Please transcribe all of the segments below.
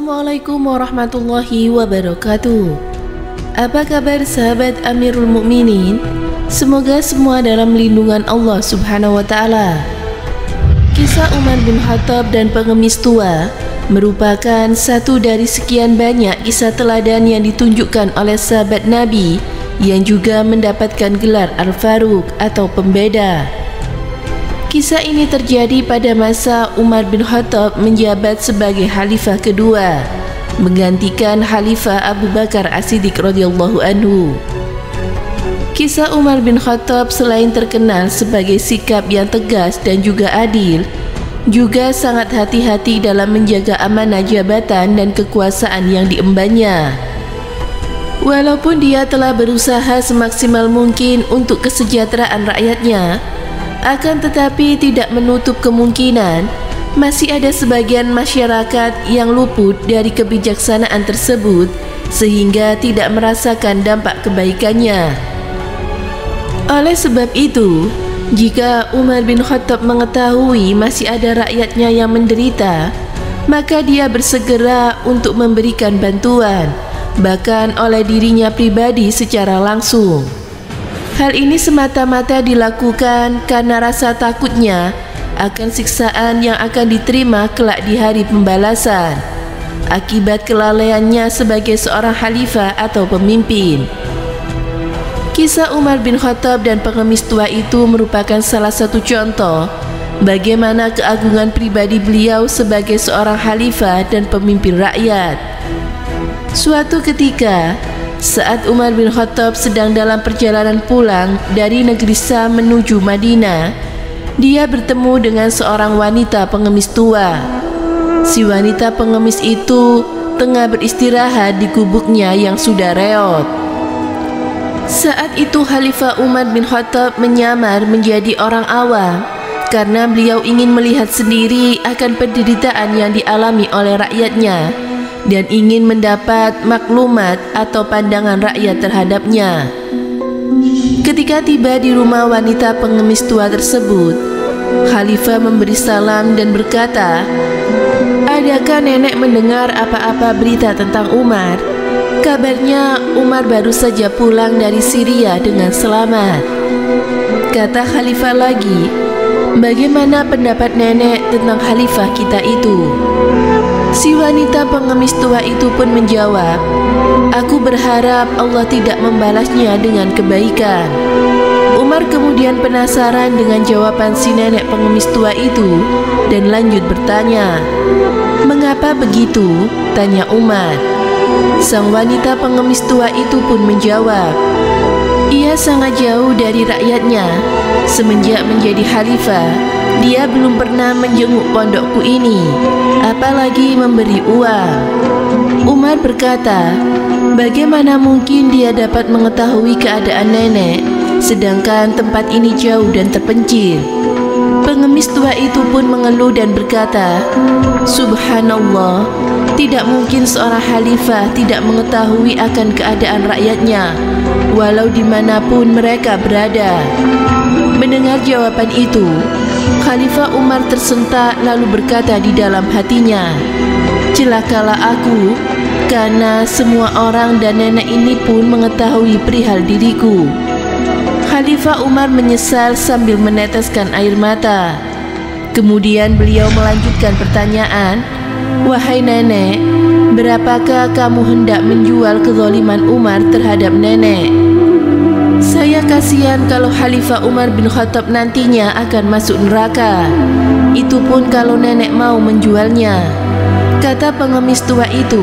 Assalamualaikum warahmatullahi wabarakatuh. Apa kabar sahabat Amirul Mukminin? Semoga semua dalam lindungan Allah Subhanahu wa Ta'ala. Kisah Umar bin Khattab dan pengemis tua merupakan satu dari sekian banyak kisah teladan yang ditunjukkan oleh sahabat Nabi yang juga mendapatkan gelar Al-Faruq atau pembeda. Kisah ini terjadi pada masa Umar bin Khattab menjabat sebagai khalifah kedua, menggantikan Khalifah Abu Bakar As-Siddiq radhiyallahu anhu. Kisah Umar bin Khattab selain terkenal sebagai sikap yang tegas dan juga adil, juga sangat hati-hati dalam menjaga amanah jabatan dan kekuasaan yang diembannya. Walaupun dia telah berusaha semaksimal mungkin untuk kesejahteraan rakyatnya, akan tetapi tidak menutup kemungkinan masih ada sebagian masyarakat yang luput dari kebijaksanaan tersebut sehingga tidak merasakan dampak kebaikannya. Oleh sebab itu, jika Umar bin Khattab mengetahui masih ada rakyatnya yang menderita, maka dia bersegera untuk memberikan bantuan, bahkan oleh dirinya pribadi secara langsung. Hal ini semata-mata dilakukan karena rasa takutnya akan siksaan yang akan diterima kelak di hari pembalasan akibat kelalaiannya sebagai seorang khalifah atau pemimpin. Kisah Umar bin Khattab dan pengemis tua itu merupakan salah satu contoh bagaimana keagungan pribadi beliau sebagai seorang khalifah dan pemimpin rakyat. Suatu ketika, saat Umar bin Khattab sedang dalam perjalanan pulang dari negeri Syam menuju Madinah, dia bertemu dengan seorang wanita pengemis tua. Si wanita pengemis itu tengah beristirahat di gubuknya yang sudah reot. Saat itu Khalifah Umar bin Khattab menyamar menjadi orang awam karena beliau ingin melihat sendiri akan penderitaan yang dialami oleh rakyatnya dan ingin mendapat maklumat atau pandangan rakyat terhadapnya. Ketika tiba di rumah wanita pengemis tua tersebut, Khalifah memberi salam dan berkata, "Adakah nenek mendengar apa-apa berita tentang Umar? Kabarnya Umar baru saja pulang dari Syria dengan selamat." Kata Khalifah lagi, "Bagaimana pendapat nenek tentang khalifah kita itu?" Si wanita pengemis tua itu pun menjawab, "Aku berharap Allah tidak membalasnya dengan kebaikan." Umar kemudian penasaran dengan jawaban si nenek pengemis tua itu dan lanjut bertanya, "Mengapa begitu?" tanya Umar. Sang wanita pengemis tua itu pun menjawab, "Ia sangat jauh dari rakyatnya. Semenjak menjadi khalifah, dia belum pernah menjenguk pondokku ini, apalagi memberi uang." Umar berkata, "Bagaimana mungkin dia dapat mengetahui keadaan nenek, sedangkan tempat ini jauh dan terpencil?" Pengemis tua itu pun mengeluh dan berkata, "Subhanallah, tidak mungkin seorang khalifah tidak mengetahui akan keadaan rakyatnya, walau dimanapun mereka berada." Mendengar jawaban itu, Khalifah Umar tersentak lalu berkata di dalam hatinya, "Celakalah aku, karena semua orang dan nenek ini pun mengetahui perihal diriku." Khalifah Umar menyesal sambil meneteskan air mata. Kemudian beliau melanjutkan pertanyaan, "Wahai nenek, berapakah kamu hendak menjual kezaliman Umar terhadap nenek? Saya kasihan kalau Khalifah Umar bin Khattab nantinya akan masuk neraka. Itu pun kalau nenek mau menjualnya." Kata pengemis tua itu,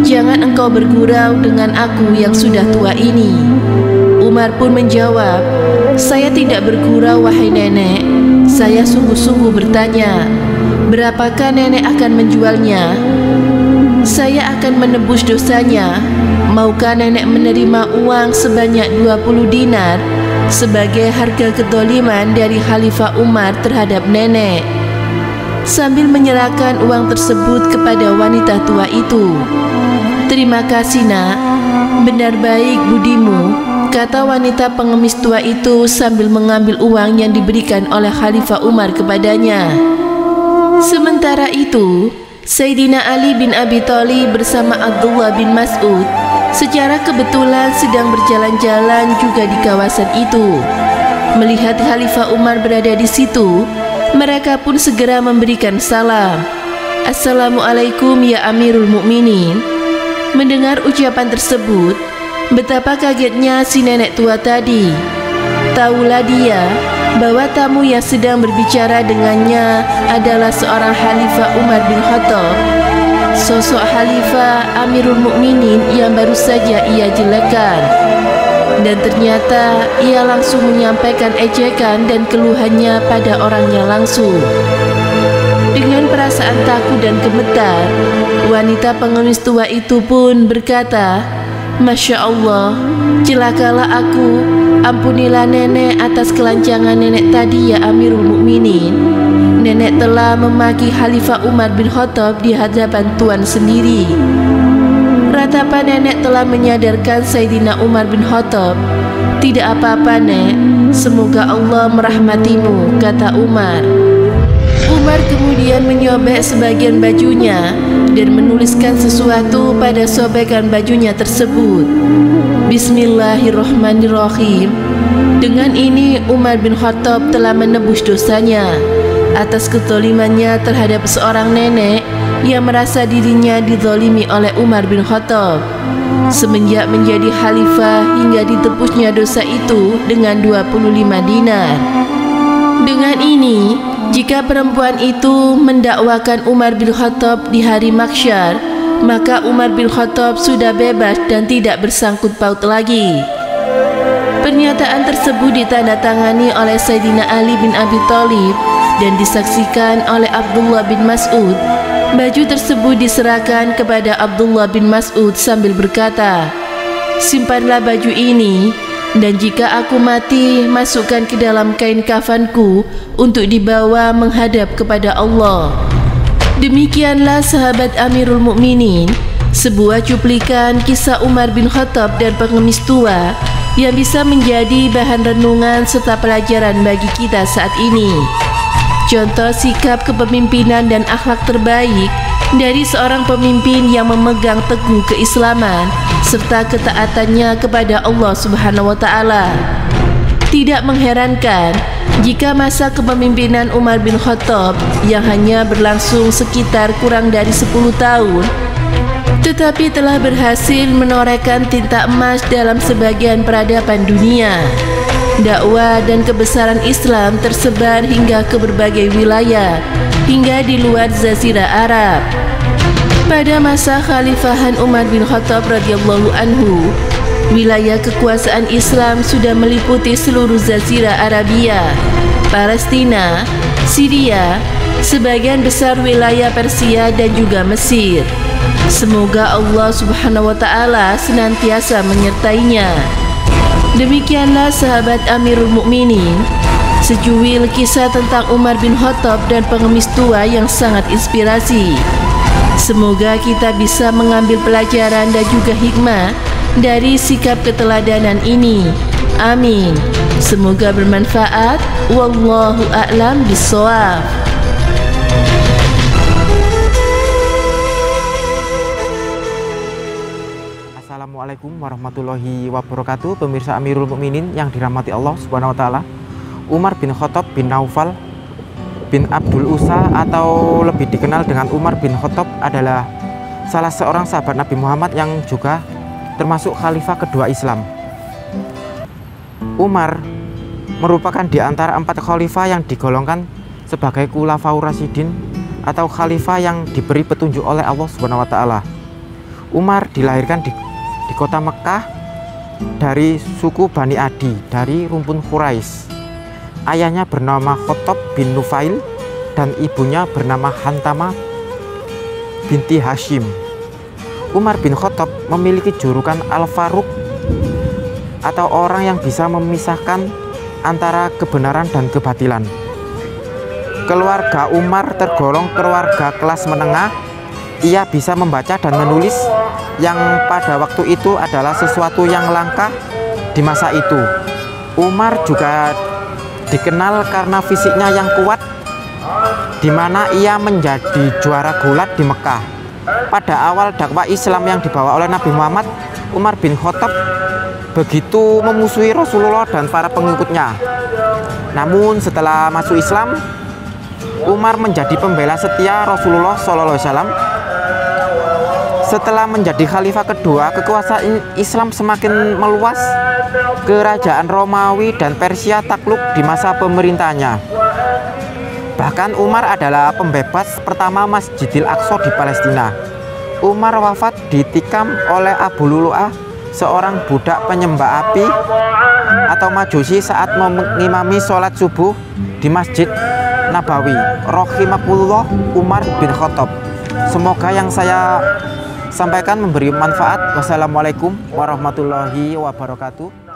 "Jangan engkau bergurau dengan aku yang sudah tua ini." Umar pun menjawab, "Saya tidak bergurau wahai nenek. Saya sungguh-sungguh bertanya, berapakah nenek akan menjualnya? Saya akan menebus dosanya. Maukah nenek menerima uang sebanyak 20 dinar sebagai harga kezaliman dari Khalifah Umar terhadap nenek?" Sambil menyerahkan uang tersebut kepada wanita tua itu. "Terima kasih nak, benar baik budimu," kata wanita pengemis tua itu sambil mengambil uang yang diberikan oleh Khalifah Umar kepadanya. Sementara itu, Sayyidina Ali bin Abi Thalib bersama Abdullah bin Mas'ud secara kebetulan sedang berjalan-jalan juga di kawasan itu. Melihat Khalifah Umar berada di situ, mereka pun segera memberikan salam. Assalamualaikum ya Amirul Mukminin. Mendengar ucapan tersebut, betapa kagetnya si nenek tua tadi. Taulah dia bahwa tamu yang sedang berbicara dengannya adalah seorang Khalifah Umar bin Khattab, sosok Khalifah Amirul Mukminin yang baru saja ia jelekan. Dan ternyata ia langsung menyampaikan ejekan dan keluhannya pada orangnya langsung. Dengan perasaan takut dan gemetar, wanita pengemis tua itu pun berkata, Masya Allah, celakalah aku, ampunilah nenek atas kelancangan nenek tadi ya Amirul Mukminin. Nenek telah memaki Khalifah Umar bin Khattab di hadapan Tuan sendiri. Ratapan nenek telah menyadarkan Sayyidina Umar bin Khattab. Tidak apa-apa nek, semoga Allah merahmatimu, kata Umar. Umar kemudian menyobek sebagian bajunya dan menuliskan sesuatu pada sobekan bajunya tersebut. Bismillahirrahmanirrahim. Dengan ini Umar bin Khattab telah menebus dosanya atas kezalimannya terhadap seorang nenek yang merasa dirinya dizalimi oleh Umar bin Khattab. Semenjak menjadi khalifah hingga ditebusnya dosa itu dengan 25 dinar. Dengan ini, jika perempuan itu mendakwakan Umar bin Khattab di hari mahsyar, maka Umar bin Khattab sudah bebas dan tidak bersangkut paut lagi. Pernyataan tersebut ditandatangani oleh Sayyidina Ali bin Abi Thalib dan disaksikan oleh Abdullah bin Mas'ud. Baju tersebut diserahkan kepada Abdullah bin Mas'ud sambil berkata, simpanlah baju ini, dan jika aku mati, masukkan ke dalam kain kafanku untuk dibawa menghadap kepada Allah. Demikianlah sahabat Amirul Mukminin, sebuah cuplikan kisah Umar bin Khattab dan pengemis tua yang bisa menjadi bahan renungan serta pelajaran bagi kita saat ini. Contoh sikap kepemimpinan dan akhlak terbaik dari seorang pemimpin yang memegang teguh keislaman serta ketaatannya kepada Allah Subhanahu wa Ta'ala. Tidak mengherankan jika masa kepemimpinan Umar bin Khattab yang hanya berlangsung sekitar kurang dari 10 tahun, tetapi telah berhasil menorehkan tinta emas dalam sebagian peradaban dunia. Dakwah dan kebesaran Islam tersebar hingga ke berbagai wilayah, hingga di luar Jazirah Arab. Pada masa Khalifahan Umar bin Khattab radhiyallahu anhu, wilayah kekuasaan Islam sudah meliputi seluruh Jazirah Arabia, Palestina, Syria, sebagian besar wilayah Persia dan juga Mesir. Semoga Allah Subhanahu wa Ta'ala senantiasa menyertainya. Demikianlah sahabat Amirul Mukminin, secuil kisah tentang Umar bin Khattab dan pengemis tua yang sangat inspirasi. Semoga kita bisa mengambil pelajaran dan juga hikmah dari sikap keteladanan ini. Amin. Semoga bermanfaat. Wallahu a'lam bishawab. Assalamualaikum warahmatullahi wabarakatuh. Pemirsa Amirul Mukminin yang dirahmati Allah Subhanahu wa Ta'ala, Umar bin Khattab bin Naufal bin Abdul Uzza atau lebih dikenal dengan Umar bin Khattab adalah salah seorang sahabat Nabi Muhammad yang juga termasuk khalifah kedua Islam. Umar merupakan di antara 4 khalifah yang digolongkan sebagai Khulafaur Rasyidin atau khalifah yang diberi petunjuk oleh Allah Subhanahu wa Ta'ala. Umar dilahirkan di kota Mekah dari suku Bani Adi dari rumpun Quraisy. Ayahnya bernama Khattab bin Nufail dan ibunya bernama Hantama binti Hashim. Umar bin Khattab memiliki julukan Al-Faruq atau orang yang bisa memisahkan antara kebenaran dan kebatilan. Keluarga Umar tergolong keluarga kelas menengah. Ia bisa membaca dan menulis yang pada waktu itu adalah sesuatu yang langka di masa itu. Umar juga dikenal karena fisiknya yang kuat di mana ia menjadi juara gulat di Mekah. Pada awal dakwah Islam yang dibawa oleh Nabi Muhammad, Umar bin Khattab begitu memusuhi Rasulullah dan para pengikutnya. Namun setelah masuk Islam, Umar menjadi pembela setia Rasulullah SAW. Setelah menjadi khalifah kedua, kekuasaan Islam semakin meluas. Kerajaan Romawi dan Persia takluk di masa pemerintahannya. Bahkan Umar adalah pembebas pertama Masjidil Aqsa di Palestina. Umar wafat ditikam oleh Abu Lu'lu'ah, seorang budak penyembah api atau Majusi saat mengimami sholat subuh di Masjid Nabawi. Rahimahullah Umar bin Khattab. Semoga yang saya sampaikan memberi manfaat. Wassalamualaikum warahmatullahi wabarakatuh.